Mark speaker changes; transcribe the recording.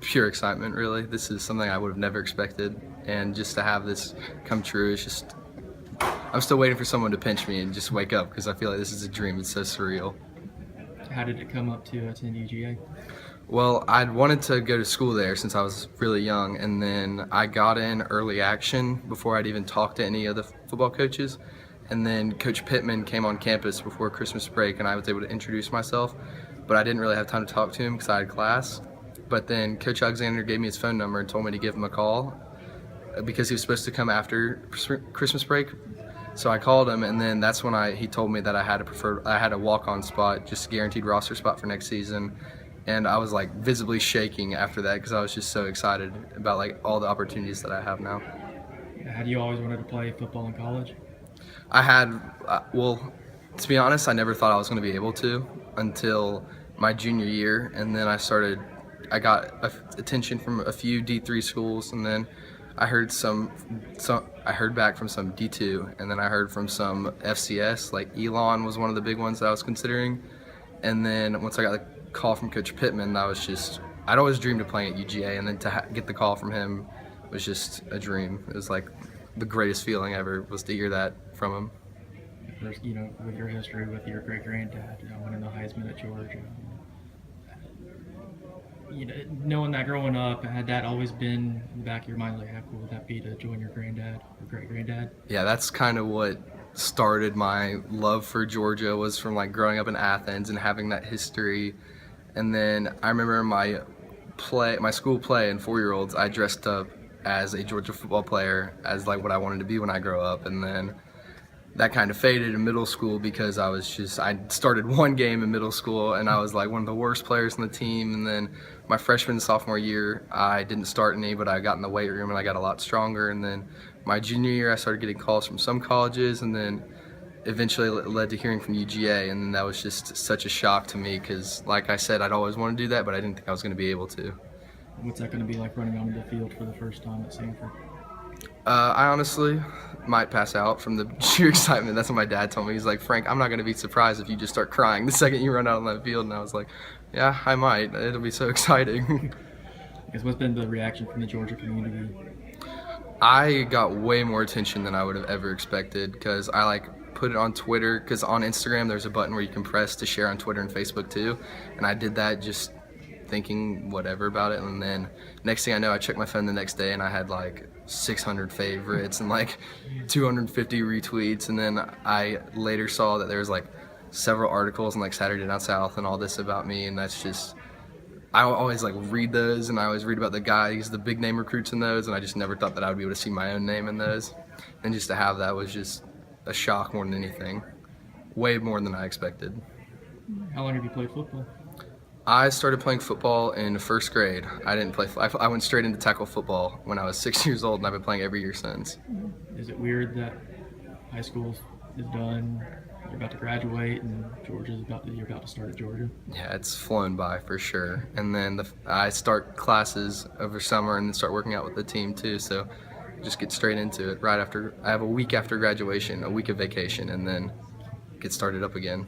Speaker 1: pure excitement, really. This is something I would have never expected, and just to have this come true is just, I'm still waiting for someone to pinch me and just wake up, because I feel like this is a dream. It's so surreal.
Speaker 2: How did it come up to attend UGA?
Speaker 1: Well, I'd wanted to go to school there since I was really young, and then I got in early action before I'd even talked to any of the football coaches. And then Coach Pittman came on campus before Christmas break, and I was able to introduce myself, but I didn't really have time to talk to him because I had class. But then Coach Alexander gave me his phone number and told me to give him a call because he was supposed to come after Christmas break. So I called him, and then that's when he told me that I had a walk-on spot, just guaranteed roster spot for next season. And I was like visibly shaking after that because I was just so excited about like all the opportunities that I have now.
Speaker 2: Had you always wanted to play football in college?
Speaker 1: I had, well, to be honest, I never thought I was going to be able to until my junior year, and then I got attention from a few D3 schools, and then I heard I heard back from some D2, and then I heard from some FCS, like Elon was one of the big ones that I was considering. And then once I got the call from Coach Pittman, I'd always dreamed of playing at UGA, and then to get the call from him was just a dream. It was like the greatest feeling ever was to hear that from him.
Speaker 2: First, with your history with your great-granddad winning the Heisman at Georgia, knowing that growing up, had that always been in the back of your mind, like how cool would that be to join your granddad or great-granddad?
Speaker 1: Yeah, that's kind of what started my love for Georgia, was from like growing up in Athens and having that history. And then I remember my school play in 4-year-olds, I dressed up as a Georgia football player, as like what I wanted to be when I grow up. And then that kind of faded in middle school because I started one game in middle school and I was like one of the worst players on the team. And then my freshman and sophomore year, I didn't start any, but I got in the weight room and I got a lot stronger. And then my junior year, I started getting calls from some colleges, and then eventually it led to hearing from UGA. And then that was just such a shock to me because, like I said, I'd always wanted to do that, but I didn't think I was going to be able to.
Speaker 2: What's that going to be like running onto the field for the first time at Sanford?
Speaker 1: I honestly might pass out from the sheer excitement. That's what my dad told me. He's like, Frank, I'm not going to be surprised if you just start crying the second you run out on that field. And I was like, yeah, I might. It'll be so exciting.
Speaker 2: I guess what's been the reaction from the Georgia community?
Speaker 1: I got way more attention than I would have ever expected because I put it on Twitter, because on Instagram there's a button where you can press to share on Twitter and Facebook too. And I did that just thinking whatever about it, and then next thing I know, I checked my phone the next day and I had like 600 favorites and like 250 retweets. And then I later saw that there was like several articles in like Saturday Down South and all this about me, and that's just, I always like read those, and I always read about the guys, the big name recruits in those, and I just never thought that I would be able to see my own name in those. And just to have that was just a shock more than anything, way more than I expected.
Speaker 2: How long have you played football?
Speaker 1: I started playing football in first grade. I didn't play. I went straight into tackle football when I was 6 years old, and I've been playing every year since.
Speaker 2: Is it weird that high school is done, you're about to graduate, and you're about to start at Georgia? Yeah,
Speaker 1: it's flown by for sure. And then I start classes over summer and then start working out with the team too. So just get straight into it right after. I have a week after graduation, a week of vacation, and then get started up again.